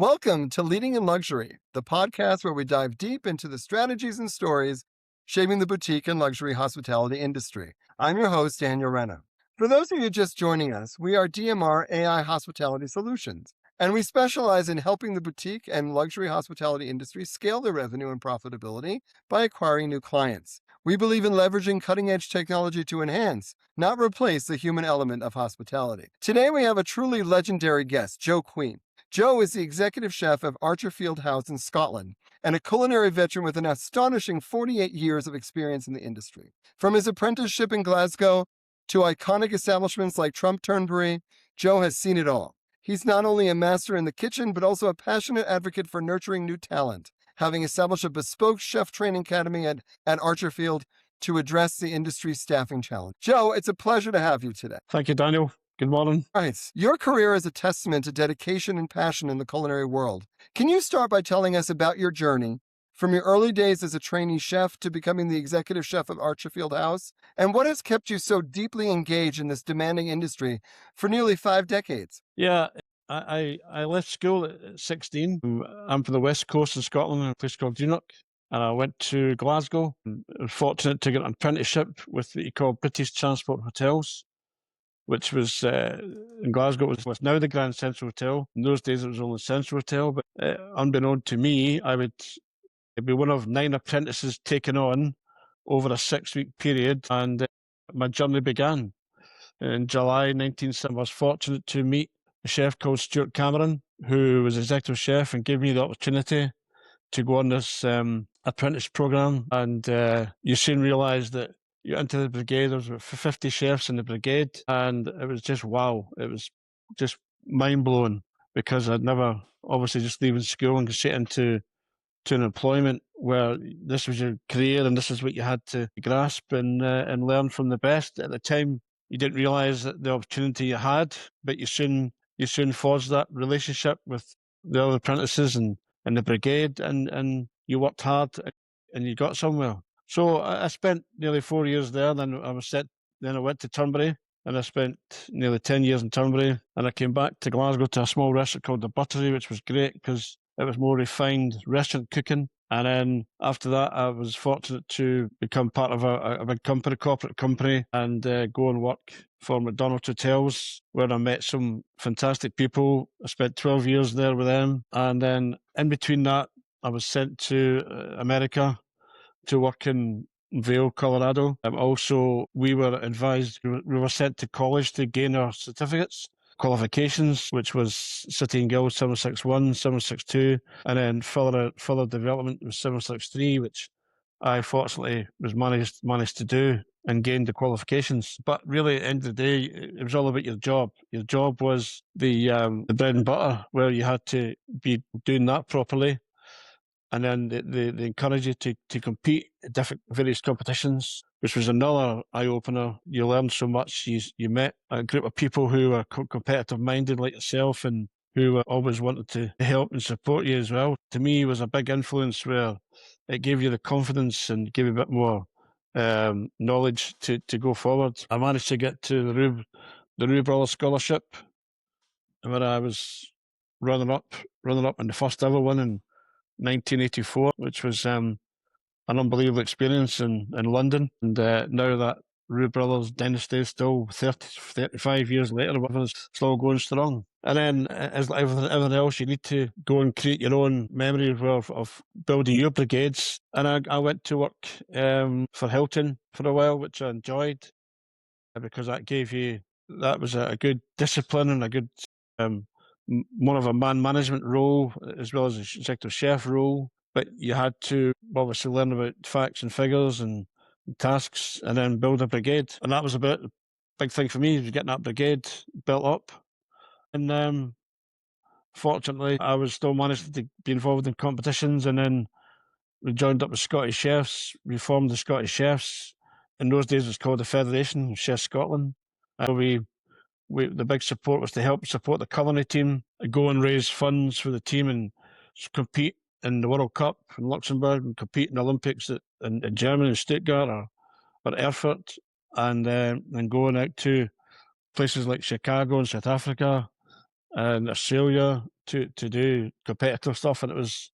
Welcome to Leading in Luxury, the podcast where we dive deep into the strategies and stories shaping the boutique and luxury hospitality industry. I'm your host, Daniel Renna. For those of you just joining us, we are DMR AI Hospitality Solutions, and we specialize in helping the boutique and luxury hospitality industry scale their revenue and profitability by acquiring new clients. We believe in leveraging cutting-edge technology to enhance, not replace, the human element of hospitality. Today, we have a truly legendary guest, Joe Queen. Joe is the executive chef of Archerfield House in Scotland and a culinary veteran with an astonishing 48 years of experience in the industry. From his apprenticeship in Glasgow to iconic establishments like Trump Turnberry, Joe has seen it all. He's not only a master in the kitchen, but also a passionate advocate for nurturing new talent, having established a bespoke chef training academy at Archerfield to address the industry's staffing challenge. Joe, it's a pleasure to have you today. Thank you, Daniel. Good morning. Right. Your career is a testament to dedication and passion in the culinary world. Can you start by telling us about your journey from your early days as a trainee chef to becoming the executive chef of Archerfield House, and what has kept you so deeply engaged in this demanding industry for nearly 5 decades? Yeah, I left school at 16. I'm from the west coast of Scotland in a place called Greenock, and I went to Glasgow. I was fortunate to get an apprenticeship with what you call British Transport Hotels, which was in Glasgow. It was now the Grand Central Hotel. In those days, it was only Central Hotel, but unbeknown to me, I'd be one of 9 apprentices taken on over a 6-week period, and my journey began. In July 1970, I was fortunate to meet a chef called Stuart Cameron, who was executive chef and gave me the opportunity to go on this apprentice program. And you soon realise that you enter the brigade. There was about 50 chefs in the brigade, and it was just wow. It was just mind blowing because I'd never, obviously, just leaving school and straight into an employment where this was your career and this is what you had to grasp and learn from the best. At the time, you didn't realise that the opportunity you had, but you soon forged that relationship with the other apprentices and the brigade, and you worked hard and you got somewhere. So I spent nearly 4 years there. Then I went to Turnberry, and I spent nearly 10 years in Turnberry. And I came back to Glasgow to a small restaurant called the Buttery, which was great because it was more refined restaurant cooking. And then after that, I was fortunate to become part of a big company, corporate company, and go and work for McDonald's Hotels, where I met some fantastic people. I spent 12 years there with them. And then in between that, I was sent to America to work in Vail, Colorado. Also, we were advised, we were sent to college to gain our certificates, qualifications, which was City and Guild 761, 762, and then further development was 763, which I fortunately was managed to do and gained the qualifications. But really, at the end of the day, it was all about your job. Your job was the bread and butter, where you had to be doing that properly. And then they encourage you to compete at various competitions, which was another eye-opener. You learned so much. You met a group of people who were competitive-minded like yourself and who always wanted to help and support you as well. To me, it was a big influence where it gave you the confidence and gave you a bit more knowledge to go forward. I managed to get to the Roux Brothers Scholarship, where I was running up in the first ever one in 1984, which was an unbelievable experience in London. And now that Roux Brothers dynasty is still 35 years later, it's still going strong. And then, as everything else, you need to go and create your own memory of building your brigades. And I went to work for Hilton for a while, which I enjoyed because that was a good discipline and a good more of a man management role as well as a executive chef role. But you had to obviously learn about facts and figures and tasks and then build a brigade. And that was a big thing for me, was getting that brigade built up. And fortunately, I was still managed to be involved in competitions, and then we joined up with Scottish chefs. We formed the Scottish Chefs. In those days, it was called the Federation of Chefs Scotland. And the big support was to help support the culinary team, go and raise funds for the team and compete in the World Cup in Luxembourg and compete in the Olympics in Germany, in Stuttgart or Erfurt, and going out to places like Chicago and South Africa in Australia to do competitive stuff, and it was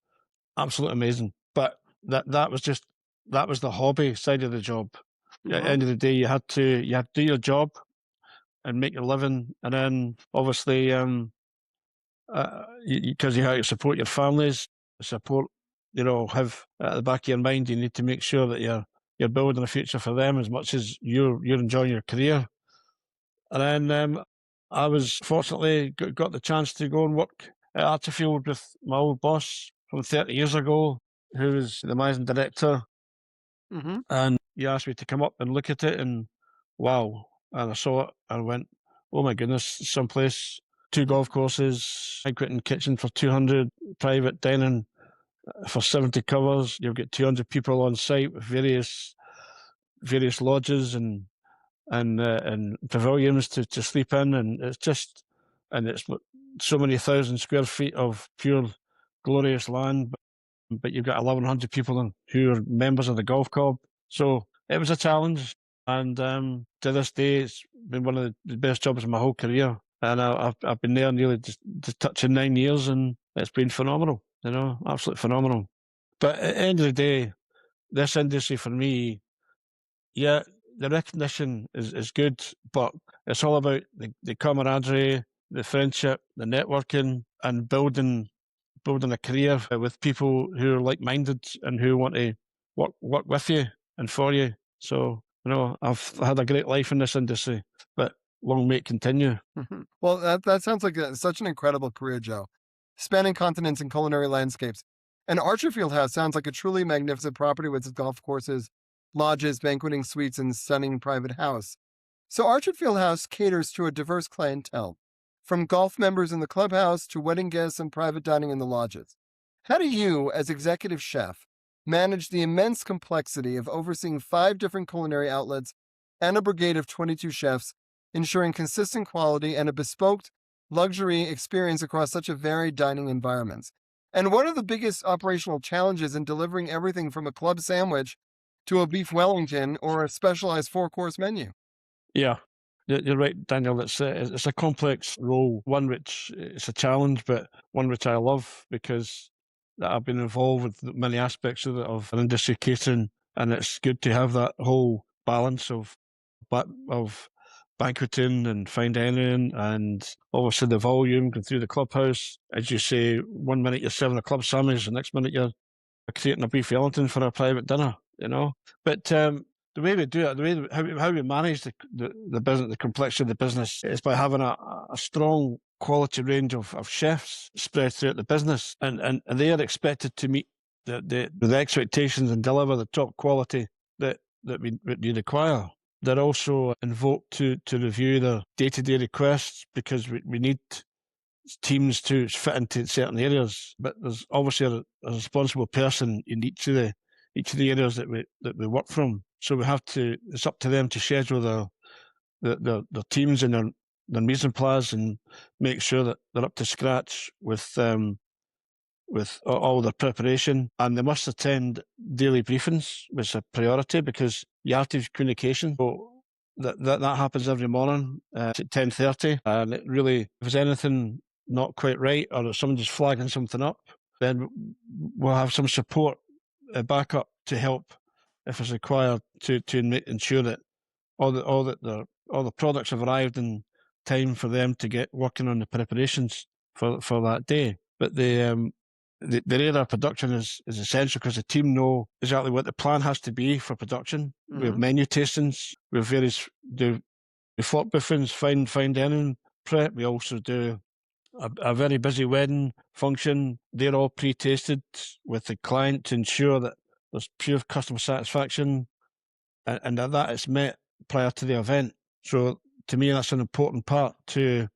absolutely amazing. But that was the hobby side of the job. At the end of the day, you had to do your job and make your living, and then obviously because you have to support your families, support, have at the back of your mind, you need to make sure that you're building a future for them as much as you're enjoying your career. And then I was fortunately got the chance to go and work at Archerfield with my old boss from 30 years ago, who was the managing director. Mm-hmm. And he asked me to come up and look at it, and wow. And I saw it and went, oh my goodness, someplace, 2 golf courses, banqueting kitchen for 200, private dining for 70 covers. You've got 200 people on site with various lodges and pavilions to sleep in, and it's so many thousand square feet of pure glorious land, but you've got 1,100 people who are members of the golf club. So it was a challenge, and to this day, it's been one of the best jobs of my whole career. And I've been there nearly just touching 9 years, and it's been phenomenal. Absolutely phenomenal. But at the end of the day, this industry for me, yeah, the recognition is good, but it's all about the camaraderie, the friendship, the networking, and building a career with people who are like minded and who want to work with you and for you. So I've had a great life in this industry, but long may it continue. Well, that sounds like such an incredible career, Joe, spanning continents and culinary landscapes. And Archerfield House sounds like a truly magnificent property with its golf courses, lodges, banqueting suites, and stunning private house. So Archerfield House caters to a diverse clientele, from golf members in the clubhouse to wedding guests and private dining in the lodges. How do you, as executive chef, manage the immense complexity of overseeing 5 different culinary outlets and a brigade of 22 chefs, ensuring consistent quality and a bespoke luxury experience across such a varied dining environments? And what are the biggest operational challenges in delivering everything from a club sandwich to a beef Wellington or a specialized 4-course menu? Yeah, you're right, Daniel. It's a complex role, one which it's a challenge, but one which I love because I've been involved with many aspects of an industry catering, and it's good to have that whole balance of banqueting and fine dining, and obviously the volume going through the clubhouse. As you say, 1 minute you're serving a club sandwich, the next minute you're creating a beef Wellington for a private dinner. But the way we do it, how we manage the business, the complexity of the business, is by having a strong quality range of chefs spread throughout the business, and they are expected to meet the expectations and deliver the top quality that we require. They're also invoked to review their day-to-day requests because we need teams to fit into certain areas. But there's obviously a responsible person in each of the areas that we work from. So it's up to them to schedule their teams and their mise en place and make sure that they're up to scratch with all their preparation, and they must attend daily briefings, which is a priority because you have to have communication. So that happens every morning at 10:30, and it really, if there's anything not quite right or if someone's flagging something up, then we'll have some support backup to help if it's required to ensure that all the products have arrived in time for them to get working on the preparations for that day. But the radar production is essential because the team know exactly what the plan has to be for production. Mm-hmm. We have menu tastings, we have do fork briefings, fine dining prep. We also do a very busy wedding function. They're all pre-tasted with the client to ensure that there's pure customer satisfaction and that it's met prior to the event. So to me, that's an important part to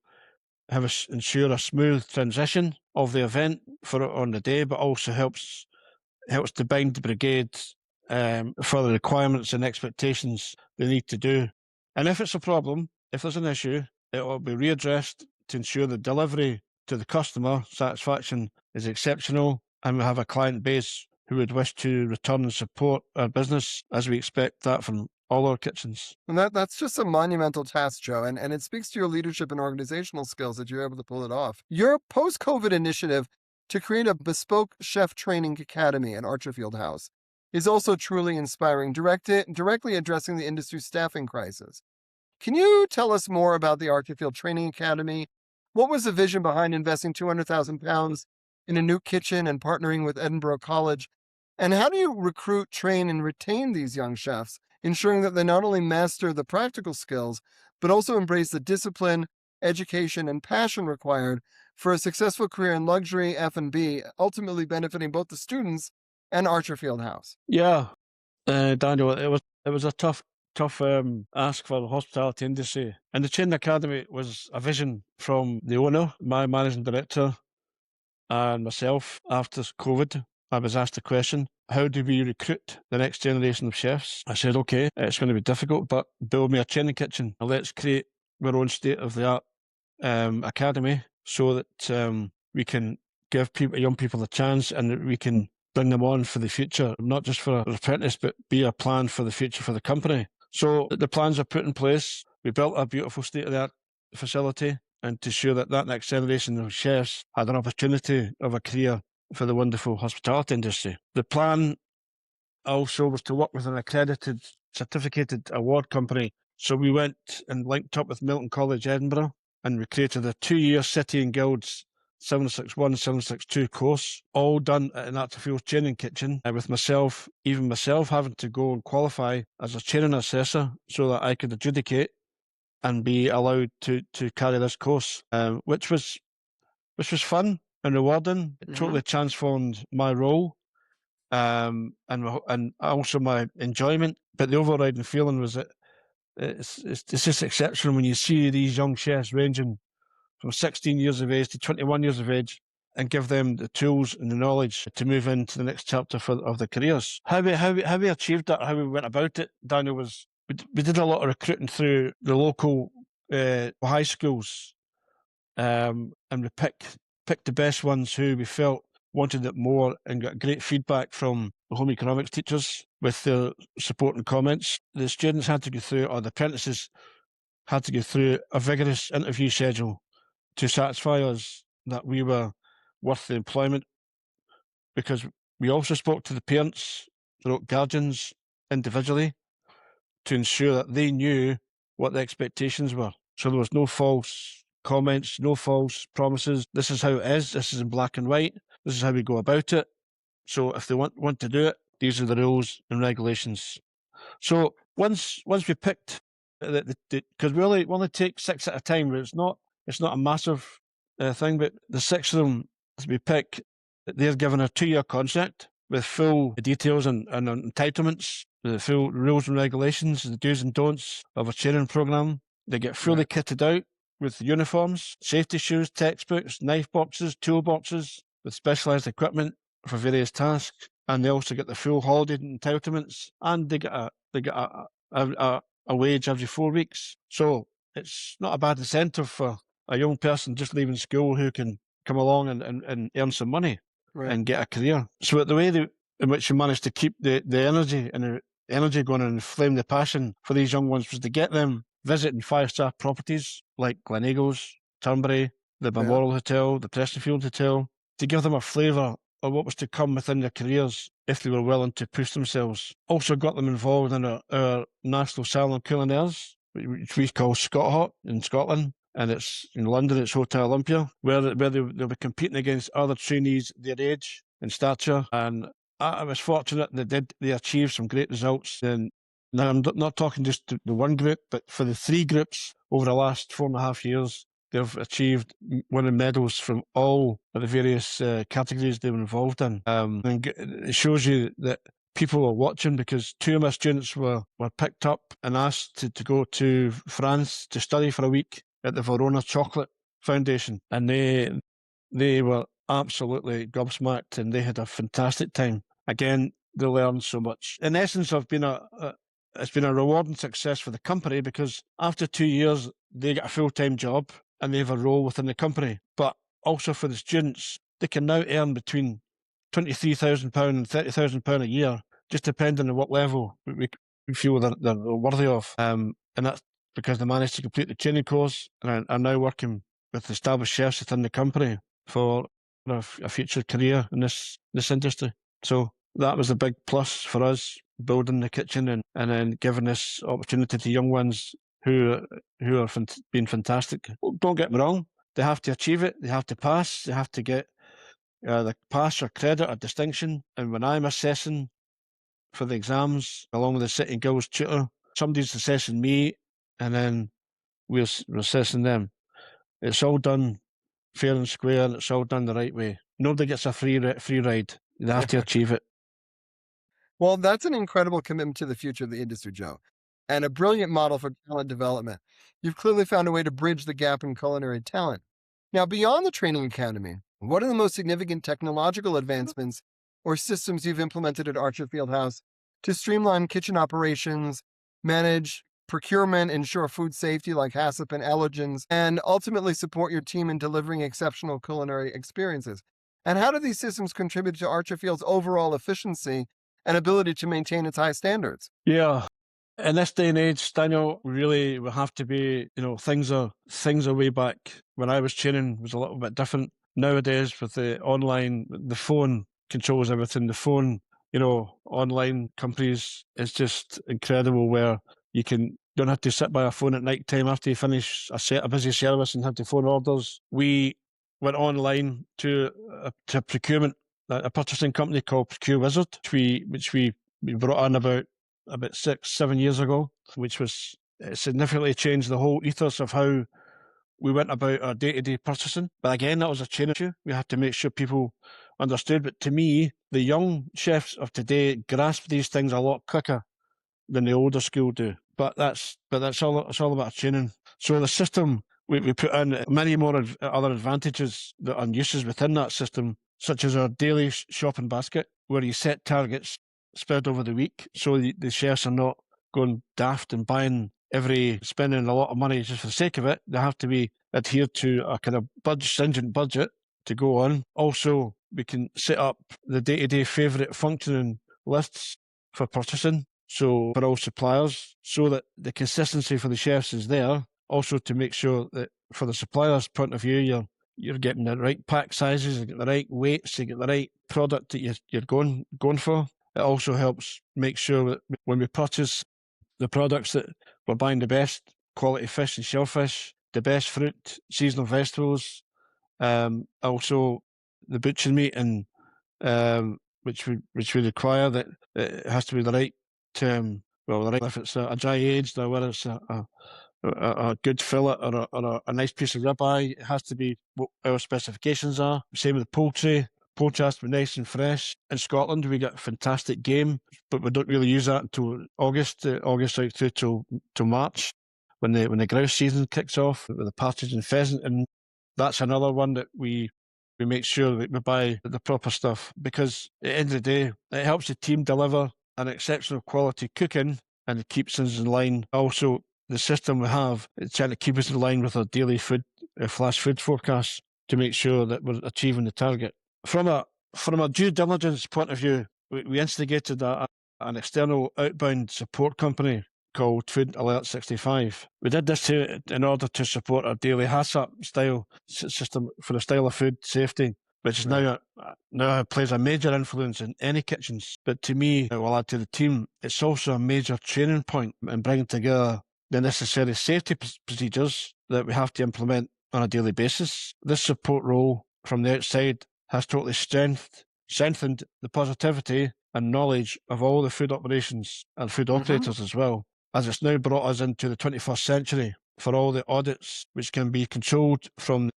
ensure a smooth transition of the event on the day, but also helps to bind the brigade for the requirements and expectations they need to do. And if it's a problem, if there's an issue, it will be readdressed to ensure the delivery to the customer satisfaction is exceptional, and we have a client base who would wish to return and support our business, as we expect that from all our kitchens. And that's just a monumental task, Joe, and it speaks to your leadership and organizational skills that you're able to pull it off. Your post-COVID initiative to create a bespoke chef training academy at Archerfield House is also truly inspiring, directly addressing the industry's staffing crisis. Can you tell us more about the Archerfield Training Academy? What was the vision behind investing £200,000 in a new kitchen and partnering with Edinburgh College? And how do you recruit, train, and retain these young chefs, ensuring that they not only master the practical skills, but also embrace the discipline, education, and passion required for a successful career in luxury F&B, ultimately benefiting both the students and Archerfield House? Yeah, Daniel, it was a tough ask for the hospitality industry. And the Training Academy was a vision from the owner, my managing director, and myself. After COVID, I was asked the question, how do we recruit the next generation of chefs? I said, okay, it's going to be difficult, but build me a training kitchen. Let's create our own state-of-the-art academy so that we can give young people a chance and that we can bring them on for the future, not just for an apprentice, but be a plan for the future for the company. So the plans are put in place. We built a beautiful state-of-the-art facility, and to ensure that that next generation of chefs had an opportunity of a career for the wonderful hospitality industry. The plan also was to work with an accredited, certificated award company. So we went and linked up with Milton College, Edinburgh, and we created a 2-year City and Guilds 761, 762 course, all done at an Archerfield training kitchen, with myself having to go and qualify as a training assessor so that I could adjudicate and be allowed to carry this course, which was fun and rewarding. It totally transformed my role, and also my enjoyment. But the overriding feeling was that it's just exceptional when you see these young chefs ranging from 16 years of age to 21 years of age, and give them the tools and the knowledge to move into the next chapter of their careers. How we achieved that, how we went about it, Daniel, was we did a lot of recruiting through the local high schools, and we picked the best ones who we felt wanted it more, and got great feedback from the home economics teachers with their support and comments. The students had to go through, or the apprentices had to go through, a vigorous interview schedule to satisfy us that we were worth the employment, because we also spoke to the parents, the guardians, individually, to ensure that they knew what the expectations were. So there was no false comments, no false promises. This is how it is. This is in black and white. This is how we go about it. So if they want to do it, these are the rules and regulations. So once we picked, because we only take 6 at a time, it's not a massive thing, but the 6 of them as we pick, they're given a 2-year contract with full details and entitlements, the full rules and regulations, the do's and don'ts of a training program. They get fully kitted out with uniforms, safety shoes, textbooks, knife boxes, toolboxes, with specialised equipment for various tasks. And they also get the full holiday entitlements, and they get a wage every 4 weeks. So it's not a bad incentive for a young person just leaving school who can come along and earn some money and get a career. So the way in which you managed to keep the energy going and inflame the passion for these young ones was to get them visiting 5-star properties like Gleneagles, Turnberry, the Memorial Hotel, the Prestonfield Hotel, to give them a flavour of what was to come within their careers if they were willing to push themselves. Also got them involved in our national salon culinaires, which we call Scot Hot in Scotland, and it's in London, it's Hotel Olympia, where they'll be competing against other trainees their age and stature. And I was fortunate that they achieved some great results. And now I'm not talking just the one group, but for the 3 groups over the last 4.5 years, they've achieved winning medals from all of the various categories they were involved in. And it shows you that people are watching, because 2 of my students were picked up and asked to go to France to study for a week at the Verona Chocolate Foundation. And they were absolutely gobsmacked, and they had a fantastic time. Again, they learned so much. In essence, it's been a rewarding success for the company, because after 2 years, they get a full-time job and they have a role within the company. But also for the students, they can now earn between £23,000 and £30,000 a year, just depending on what level feel they're worthy of. And that's because they managed to complete the training course and are now working with established chefs within the company for a future career in this industry. So that was a big plus for us, building the kitchen and then giving this opportunity to young ones who are being fantastic. Don't get me wrong, they have to achieve it, they have to pass, they have to get the pass or credit or distinction. And when I'm assessing for the exams, along with the City and Guilds tutor, somebody's assessing me, and then we're assessing them. It's all done fair and square, and it's all done the right way. Nobody gets a free ride. They have to achieve it. Well, that's an incredible commitment to the future of the industry, Joe, and a brilliant model for talent development. You've clearly found a way to bridge the gap in culinary talent. Now, beyond the training academy, what are the most significant technological advancements or systems you've implemented at Archerfield House to streamline kitchen operations, manage procurement, ensure food safety like HACCP and allergens, and ultimately support your team in delivering exceptional culinary experiences? And how do these systems contribute to Archerfield's overall efficiency and ability to maintain its high standards? Yeah. In this day and age, Daniel, really we have to be, things are way back. When I was training was a little bit different. Nowadays with the online, the phone controls everything. The phone, online companies is just incredible where don't have to sit by a phone at night time after you finish a busy service and have to phone orders. We went online to a procurement, a purchasing company called Procure Wizard, which we brought on about 6-7 years ago, which was significantly changed the whole ethos of how we went about our day-to-day purchasing. But again, that was a training issue. We had to make sure people understood. But to me, the young chefs of today grasp these things a lot quicker than the older school do. But that's all. It's all about training. So the system we put in many more other advantages and uses within that system, such as our daily shopping basket, where you set targets spread over the week, so the chefs are not going daft and spending a lot of money just for the sake of it. They have to be adhered to a kind of stringent budget to go on. Also, we can set up the day-to-day favourite functioning lists for purchasing, so for all suppliers, so that the consistency for the chefs is there. Also, to make sure that for the supplier's point of view, you're getting the right pack sizes, you get the right weights, you get the right product that you're going for. It also helps make sure that when we purchase the products that we're buying the best quality fish and shellfish, the best fruit, seasonal vegetables, also the butcher meat, and which we require, that it has to be the right if it's a dry aged or whether it's a good fillet or a nice piece of ribeye, it has to be what our specifications are. Same with the poultry. Poultry has to be nice and fresh. In Scotland, we get fantastic game, but we don't really use that until August right through till March, when the grouse season kicks off with the partridge and pheasant, and that's another one that we make sure that we buy the proper stuff, because at the end of the day, it helps the team deliver an exceptional quality cooking and it keeps us in line. Also, the system we have, it's trying to keep us in line with our daily flash food forecasts to make sure that we're achieving the target. From a due diligence point of view, we instigated an external outbound support company called Food Alert 65. We did this in order to support our daily HACCP style system for the style of food safety, which is now plays a major influence in any kitchens. But to me, it will add to the team. It's also a major training point in bringing together the necessary safety procedures that we have to implement on a daily basis. This support role from the outside has totally strengthened the positivity and knowledge of all the food operations and food operators as well, as it's now brought us into the 21st century for all the audits, which can be controlled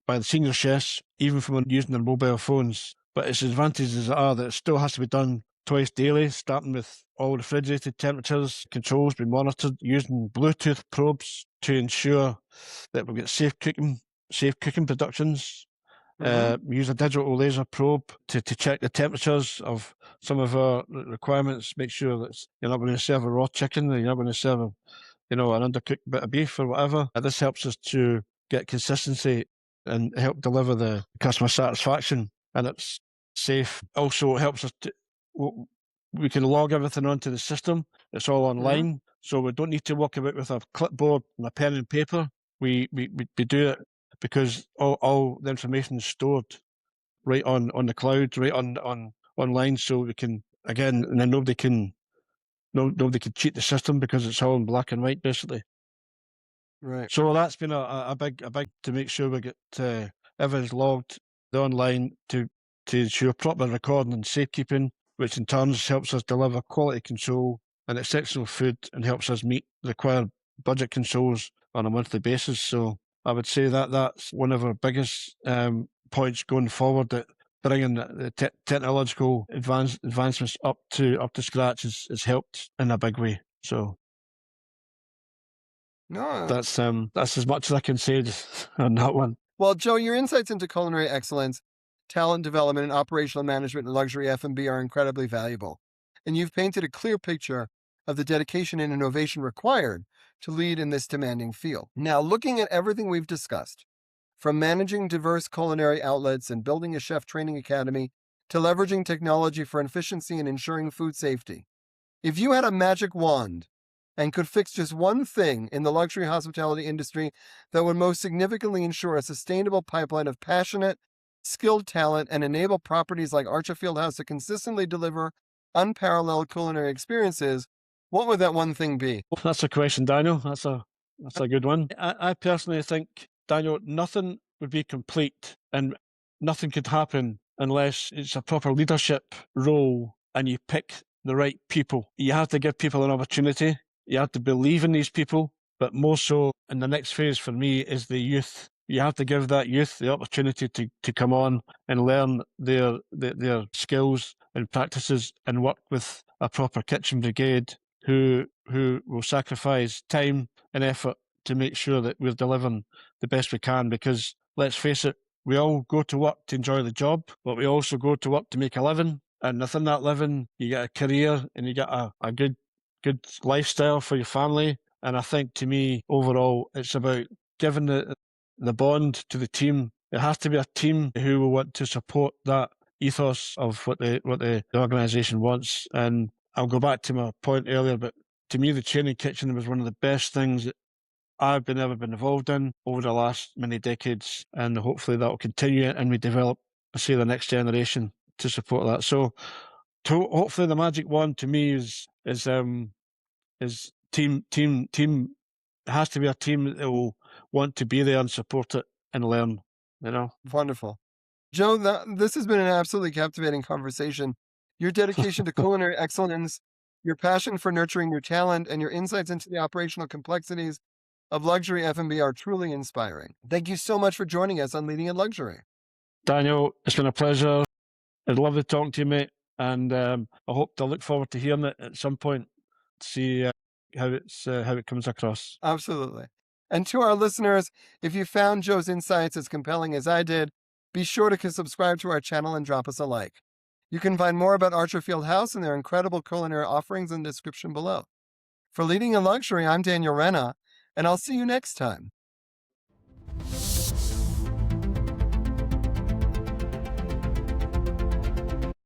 by the senior chefs, even from using their mobile phones. But its advantages are that it still has to be done twice daily, starting with all refrigerated temperatures. Controls be monitored using Bluetooth probes to ensure that we get safe cooking productions. We use a digital laser probe to check the temperatures of some of our requirements, make sure that you're not going to serve a raw chicken, or you're not going to serve an undercooked bit of beef or whatever. This helps us to get consistency and help deliver the customer satisfaction, and it's safe. Also, it helps us we can log everything onto the system, It's all online, so we don't need to walk about with a clipboard and a pen and paper. We do it because all the information is stored right on the cloud, right on online, so we can, again, and then nobody can cheat the system because it's all in black and white, basically. Right. So that's been a big to make sure we get everything's logged online to ensure proper recording and safekeeping, which in turn helps us deliver quality control and exceptional food and helps us meet the required budget controls on a monthly basis. So I would say that that's one of our biggest points going forward, that bringing the technological advancements up to scratch has helped in a big way. So No. that's as much as I can say on that one. Well, Joe, your insights into culinary excellence, talent development, and operational management in luxury F&B are incredibly valuable. And you've painted a clear picture of the dedication and innovation required to lead in this demanding field. Now, looking at everything we've discussed, from managing diverse culinary outlets and building a chef training academy to leveraging technology for efficiency and ensuring food safety, if you had a magic wand and could fix just one thing in the luxury hospitality industry that would most significantly ensure a sustainable pipeline of passionate, skilled talent and enable properties like Archerfield House to consistently deliver unparalleled culinary experiences, what would that one thing be? That's a question, Daniel. That's a good one. I personally think, Daniel, nothing would be complete and nothing could happen unless it's a proper leadership role and you pick the right people. You have to give people an opportunity. You have to believe in these people, but more so in the next phase for me is the youth. You have to give that youth the opportunity to come on and learn their skills and practices and work with a proper kitchen brigade who will sacrifice time and effort to make sure that we're delivering the best we can. Because let's face it, we all go to work to enjoy the job, but we also go to work to make a living. And within that living, you get a career and you get a good lifestyle for your family. And I think, to me, overall, it's about giving the bond to the team. It has to be a team who will want to support that ethos of what the organisation wants. And I'll go back to my point earlier, but to me, the training kitchen was one of the best things that I've ever been involved in over the last many decades, and hopefully that will continue and we develop, say, the next generation to support that. So, hopefully, the magic wand to me is team. It has to be a team that will want to be there and support it and learn. Wonderful. Joe, this has been an absolutely captivating conversation. Your dedication to culinary excellence, your passion for nurturing your talent, and your insights into the operational complexities of luxury F&B are truly inspiring. Thank you so much for joining us on Leading in Luxury. Daniel, it's been a pleasure. I'd love to talk to you, mate, and I look forward to hearing it at some point to see how it comes across. Absolutely. And to our listeners, if you found Joe's insights as compelling as I did, be sure to subscribe to our channel and drop us a like. You can find more about Archerfield House and their incredible culinary offerings in the description below. For Leading in Luxury, I'm Daniel Renna, and I'll see you next time.